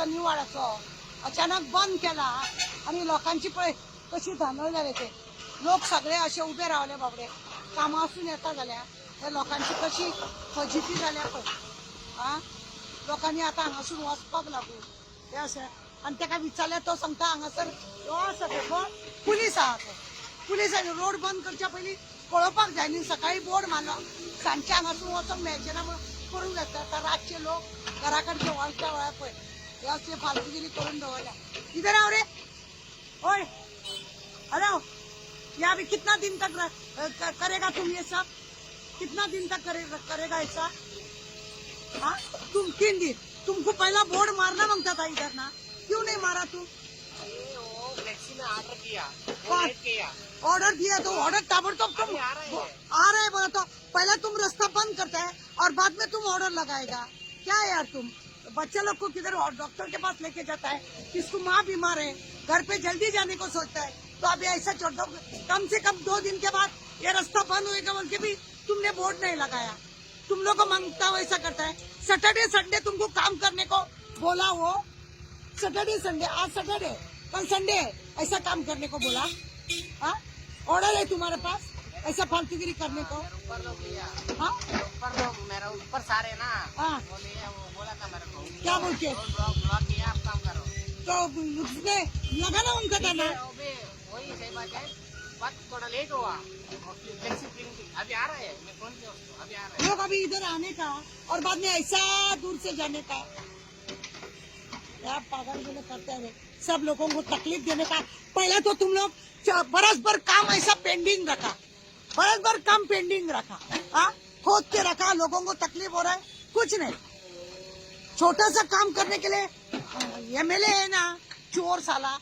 तो निवाडाचो अचानक बंद केला आणि लोकांची पळय कशी धांदळ जाले ते लोक सगळे असे उभे रावले बाबडे कामां वचून येता जाल्यार त्या लोकांची कशी फजिती जाल्या पळय आ लोकांनी आता हांगासून वचपाक लागून हे अशें आनी ताका विचारल्यार तो सांगता हांगासर सगळे पुलीस आहा तो पुलिसांनी रोड बंद करच्या पयलीं कळोवपाक जाय न्ही सकाळी बोर्ड मारलो सांजचे हांगासून वचोंक मेळचें ना म्हणून करूंक जाता आतां रातचे लोक घरा कडचे वळच्या वेळार पळय हे अशें फालतूगिरी करून दवरल्या कितें राव रे ओय हेलो ये अभी कितना दिन तक करेगा तुम ये सब कितना दिन तक करेगा ऐसा हाँ तुम 3 दिन तुमको पहला बोर्ड मारना मांगता था इधर ना क्यों नहीं मारा तुम फ्लेक्सी में ऑर्डर किया ऑर्डर दिया तो ऑर्डर ताबड़तोड़ तुम आ रहे बोला तो पहले तुम रास्ता बंद करता है और बाद में तुम ऑर्डर लगाएगा क्या है यार तुम बच्चे लोग को किधर डॉक्टर के पास लेके जाता है किसको माँ बीमार है घर पे जल्दी जाने को सोचता है तो अभी ऐसा छोड़ दो कम से कम 2 दिन के बाद ये रास्ता बंद होएगा बोल के भी तुमने बोर्ड नहीं लगाया तुम लोग को मांगता वैसा करता है सैटरडे संडे तुमको काम करने को बोला वो सैटरडे संडे आज सैटरडे कल संडे ऐसा काम करने को बोला हाँ ऑर्डर है तुम्हारे पास ऐसा फालतूगिरी करने को हाँ मेरा ऊपर सारे ना हाँ वो बोला था मेरे को क्या बोल के ब्लॉक किया आप काम करो तो उसने लगा ना उनका करना वही सही बात है बात थोड़ा लेट हुआ फ्लेक्सी प्रिंटिंग अभी आ रहा है मैं फोन किया उसको अभी आ रहा है लोग अभी इधर आने का और बाद में ऐसा दूर से जाने का क्या पागल वाले करते हैं सब लोगों को तकलीफ देने का पहले तो तुम लोग बरस भर काम ऐसा पेंडिंग रखा बरस भर काम पेंडिंग रखा हाँ खोद के रखा लोगों को तकलीफ हो रहा है कुछ नहीं छोटा सा काम करने के लिए एमएलए है ना चोर साला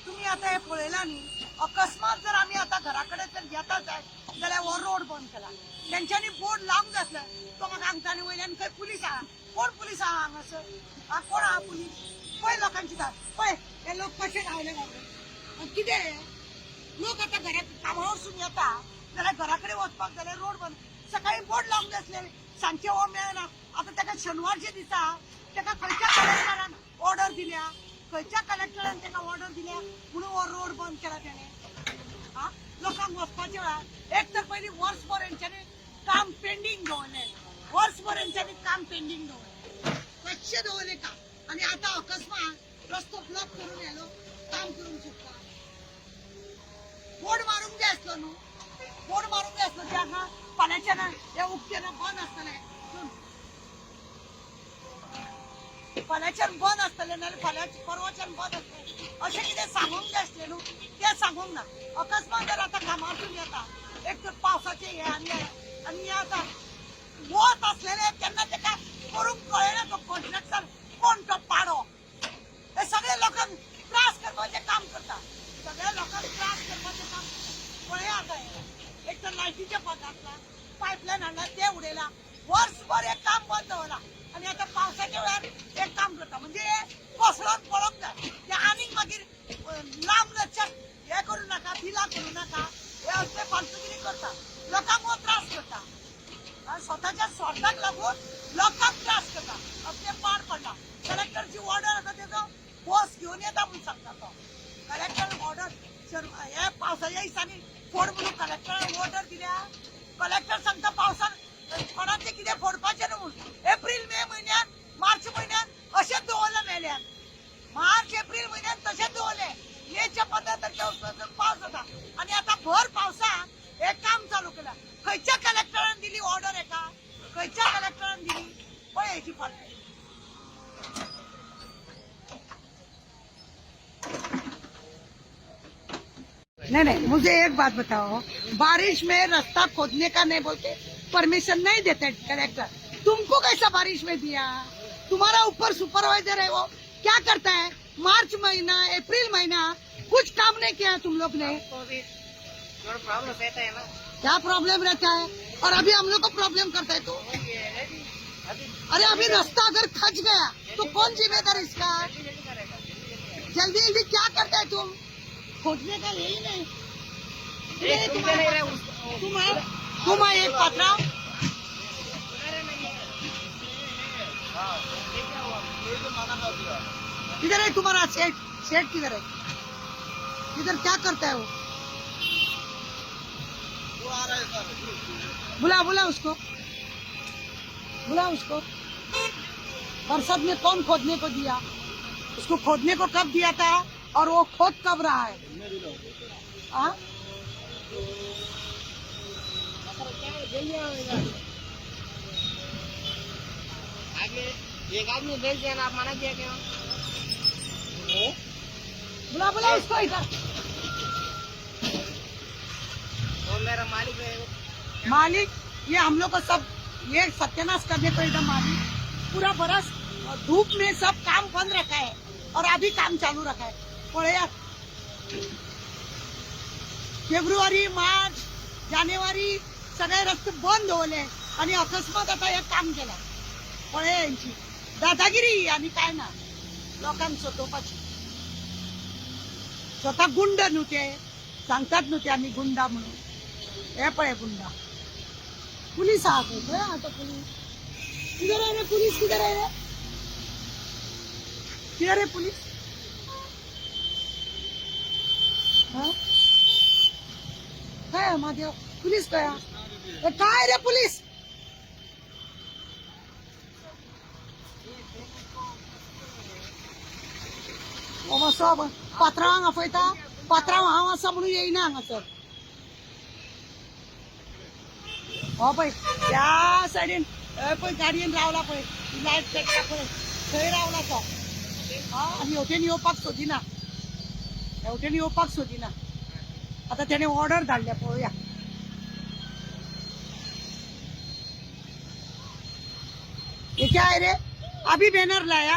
तुम्ही आता हे पळयला न्ही अकस्मात जर आम्ही आता घराकडे जर येताच आहे जाल्यार हो रोड बंद केला तेंच्यांनी बोर्ड लावंक जाय आसलें तो म्हाका सांगता आनी वयल्यान खंय पुलीस आहा कोण पुलीस आहा हांगासर हा कोण आहा पुलीस पळय लोकांची धाड पळय हे लोक कशे रावले बाबडे कितें लोक आता घरात कामां वचून येता जाल्यार घराकडे वचपाक जाल्यार रोड बंद सकाळी बोर्ड लावंक जाय आसलें सांजचे हो मेळना आता ताका शेनवारचे दिसा ताका खंयच्या कलेक्टरान ऑर्डर दिल्या खंयच्या कलेक्टरान ताका ऑर्डर दिल्या म्हणून हो रोड बंद केला त्याने हा लोकांक वचपाच्या वेळार एक तर पयलीं वर्सभर हेंच्यांनी काम पेंडिंग दवरलें वर्सभर हेंच्यांनी काम पेंडिंग दवरलें कशें दवरलें काम आनी आतां अकस्मात रस्तो ब्लॉक करून येयलो काम करूंक सोदता बोर्ड मारूंक जाय आसलो न्हू बोर्ड मारूंक जाय आसलो त्या हांगा फाल्यांच्यान हे उक्तें बंद आसतलें फाल्यांच्यान बंद आसतलें नाल्यार फाल्यां परवाच्यान बंद आसतलें अशें कितें सांगूंक जाय आसलें न्हू तें सांगूंक ना अकस्मात जर आतां कामातून येता एक तर पावसाचे हे आनी हे आतां वत असलेले तेन्ना ताका करूंक कळना तो कॉन्ट्रॅक्टर कोण तो पाडो हे सगळे लोकांक त्रास करपाचें काम करता सगळ्या लोकांक त्रास करपाचें काम करता पळया आतां हे एक तर लायटीचे पदार्थ पायपलायन हाडला ते उडयला वर्सभर एक काम बंद दवरला आनी आतां पावसाच्या वेळार एक काम करता म्हणजे हे कोसळोन पळोवंक जाय ते आनीक मागीर लांब लचक हे करूं नाका बिलां करूं नाका हे असले फालतूगिरी करता लोकांक हो त्रास करता स्वताच्या स्वार्थाक लागून लोकांक त्रास करता असले पाड पडला कलेक्टरची ऑर्डर आसा तेजो पोस्ट घेवन येता म्हणून सांगता तो कलेक्टर ऑर्डर हे पावसाच्या दिसांनी फोड म्हणून कलेक्टरान ऑर्डर दिल्या कलेक्टर सांगता पावसान कोणाचें कितें फोडपाचें न्हू म्हणून एप्रील मे म्हयन्यान मार्च म्हयन्यान अशेंच दवरलें मेल्यान मार्च एप्रील म्हयन्यान तशेंच दवरलें मेच्या 15 तारखेर पावस जाता आनी आतां भर पावसाक हे काम चालू केलां खंयच्या कलेक्टरान दिली ऑर्डर हेका खंयच्या कलेक्टरान दिली पळय हेची फालतू नहीं मुझे एक बात बताओ बारिश में रास्ता खोदने का नहीं बोलते परमिशन नहीं देते कलेक्टर तुमको कैसा बारिश में दिया तुम्हारा ऊपर सुपरवाइजर है वो क्या करता है मार्च महीना अप्रैल महीना कुछ काम नहीं किया तुम लोग ने प्रॉब्लम रहता है ना क्या प्रॉब्लम रहता है और अभी हम लोग को प्रॉब्लम करता है तो अरे अभी रास्ता अगर खच गया तो कौन जिम्मेदार इसका जल्दी जल्दी क्या करते है तुम खोजने का यही नहीं तुम तुम है एक पथराव। किधर है तुम्हारा सेठ? सेठ किधर है? इधर क्या करता है वो? आ रहा है सर। बुला बुला उसको, बुला उसको। बरसात में कौन खोदने को दिया? उसको खोदने को कब दिया था और वो खोद कब रहा है? हाँ? आगे एक आदमी भेज दिया ना, आप मना किया क्यों? बुला बुला उसको इधर। वो मेरा मालिक है। मालिक ये हम लोग को सब ये सत्यानाश करने को एकदम मालिक पूरा बरस धूप में सब काम बंद रखा है और अभी काम चालू रखा है। पळया फेब्रुवारी मार्च जानेवारी सगळे रस्ते बंद होले आणि अकस्मात आता हे काम केलं. पळया यांची दादागिरी आणि काय ना लोकांचं तोपाची. स्वतः गुंड नव्हते सांगतात नव्हते आम्ही गुंडा म्हणून. हे पळे गुंडा पुलिस आत है आता पुलिस किधर है रे? पुलिस किधर है रे? किधर है पुलिस? हाँ? काय महादेव पुलिस गया काय रे पुलिस? सब पात्रांग afयता पात्रांग हांव आसा म्हणून येईना हांगासर. हो पळय त्या सायडीन पळय गाडयेन रावला पळय लायट पेटता पळय थंय रावला तो. आनी हेवटेन येवपाक सोदिना, हेवटेन येवपाक सोदिना. आता त्याने ऑर्डर धाडल्या पळोवया. ये क्या है रे? अभी बैनर लाया?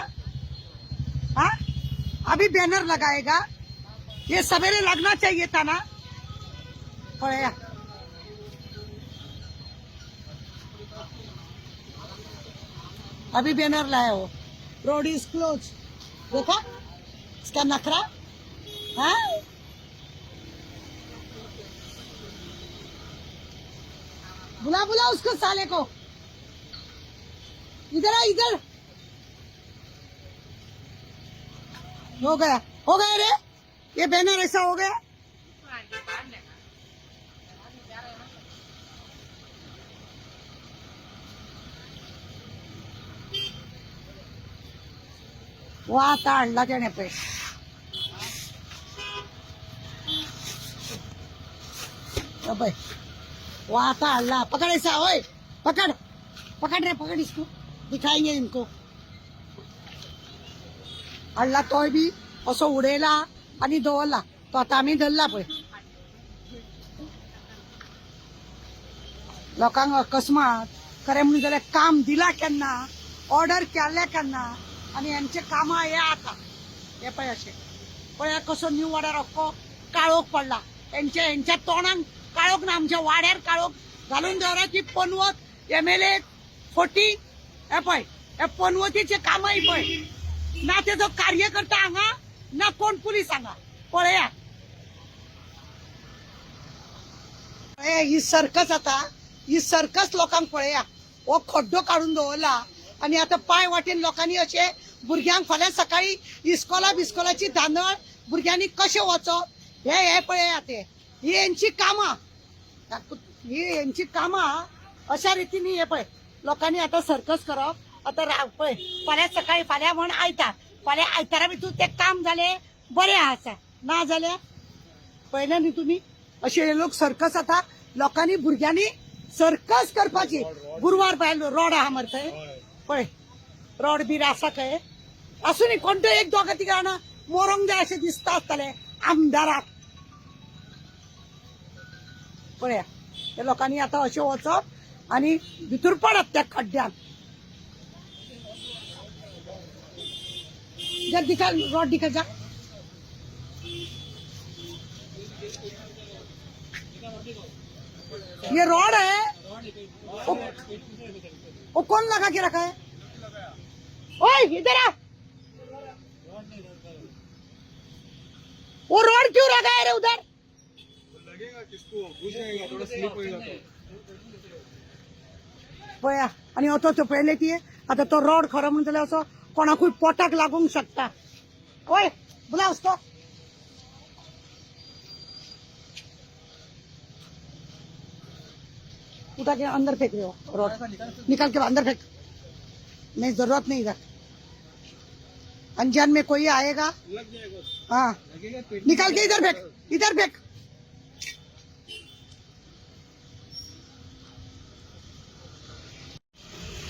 हाँ अभी बैनर लगाएगा? ये सवेरे लगना चाहिए था ना. पळया अभी बैनर लाया वो रोड इज क्लोज. देखा इसका नखरा. हाँ बुला बुला उसको साले को. इधर आ इधर. हो गया रे. ये बैनर ऐसा हो गया. वो आता आणला त्याने पैसे. वो आता आणला. पकड़ ऐसा ओए पकड़ पकड़ रे पकड़ इसको दिखाएंगे इनको. आणला तोय बी असं उडेला आणि दवरला तो. आता आम्ही धरला पळय. लोकांक अकस्मात खरें म्हणून जाल्यार काम दिला केन्ना ऑर्डर केल्या केन्ना आणि यांचे काम हे आता हे पळय अशें पळय कसो न्यू वाड्यार अख्खो काळोख पडला. यांच्या तोंडांक काळोख ना आमच्या वाड्यार काळोख घालून दवरा की पनवत MLA फोटी. हे पळय हे पनवतीचे काम पळय ना तेजो कार्यकर्ता हांगा ना कोण पुलीस हांगा. पळया ही सर्कस आता ही सर्कस लोकांक पळया. हो खड्डो काढून दवरला आणि आता पाय वाटेन लोकांनी अशे भुरग्यांक फाल्यां सकाळी इस्कोला बिस्कोलाची धांदळ भुरग्यांनी कशें वचप हे पळया. ते ही यांची कामां ही यांची कामां अशा रितीनी हे पळय लोकांनी आता सर्कस करप. आता पळय फाल्यां सकाळी फाल्यां म्हण आयतार फाल्यां आयतारा भितर ते काम जाले बरें आसा ना जाल्यार पळयलें न्ही तुमी अशे हे लोक सर्कस आता लोकांनी भुरग्यांनी सर्कस करपाची. गुरुवार भायर रोड आहा मरे थंय पळय रोड बीर आसा खंय आसूं न्ही कोण तो एक दोगा तिगा जाणां मोरोंक जाय अशें दिसता आसतलें आमदाराक. पळया त्या लोकांनी आता अशें वचप आणि भितर पडप त्या खड्ड्यात. जर दिखा रोड दिखा जा. ये रोड है वो कौन लगा के रखा है? ओए इधर आ. वो रोड क्यों रखा है रे उधर? लगेगा किसको घुस जाएगा थोड़ा स्लिप होएगा तो. पळया आणि असो तो पहिले ती आता तो रोड खरं म्हणून जाल्यार असो कोणाकूय पोटाक लागूंक शकता. ओय बुला उसको. उठा के अंदर फेंक रहे हो रोड, निकाल के अंदर फेंक. नहीं जरूरत नहीं इधर. अनजान में कोई आएगा, लग जाएगा. हाँ लगेगा पेट. निकाल के इधर फेंक, इधर फेंक.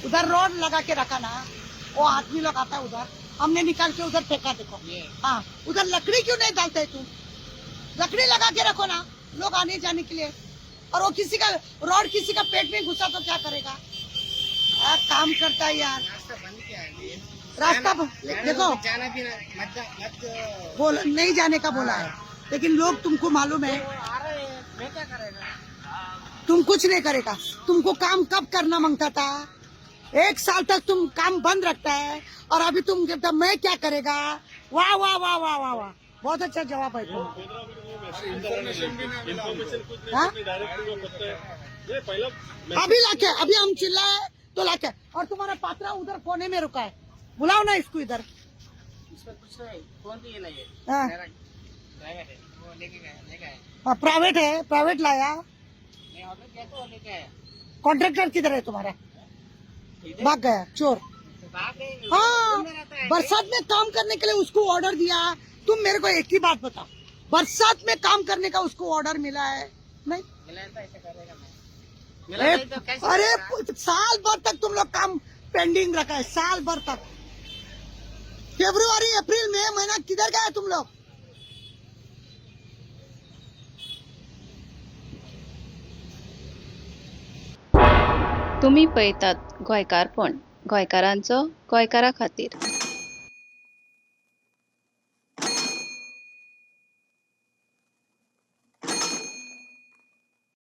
उधर रोड लगा के रखा ना, वो आदमी लोग आता है उधर, हमने निकाल के उधर फेंका. देखो ये हाँ, उधर लकड़ी क्यों नहीं डालते तुम? लकड़ी लगा के रखो ना लोग आने जाने के लिए. और वो किसी का रोड किसी का पेट में घुसा तो क्या करेगा? काम करता है यार. रास्ता बंद किया है. रास्ता देखो जाना भी मत बोल नहीं जाने का बोला है, लेकिन लोग तुमको मालूम है आ रहे हैं, मैं क्या करेगा? तुम कुछ नहीं करेगा. तुमको काम कब करना मांगता था? 1 साल तक तुम काम बंद रखता है और अभी तुम कहता मैं क्या करेगा? वाह वाह वाह वाह वाह वाह, बहुत अच्छा जवाब है तुम. इन्फॉर्मेशन भी नहीं मिला. हाँ? ये पहला अभी लाके अभी हम चिल्लाए तो लाके. और तुम्हारा पात्रा उधर कोने में रुका है, बुलाओ ना इसको इधर. इसमें कुछ नहीं, फोन भी ये नहीं है. हाँ. ड्राइवर है, वो लेके गए. हाँ, प्राइवेट है, प्राइवेट लाया. मैं ऑर्डर किया तो वो लेके आया. कॉन्ट्रैक्टर किधर है तुम्हारा? इधर भाग गया चोर. भाग गए. हाँ, अंदर रहता है. बरसात में काम करने के लिए उसको ऑर्डर दिया. तुम मेरे को एक ही बात बताओ, बरसात में काम करने का उसको ऑर्डर मिला है? नहीं. मिला तो ऐसे करेगा मैं. मिला नहीं तो कैसे अरे करेगा? साल भर तक तुम लोग काम पेंडिंग रखा है, साल भर तक. फरवरी अप्रैल मई महीना किधर गए तुम लोग? तुम्ही पळयतात गोंयकारपण, गोंयकारांचो गोंयकारा खातीर.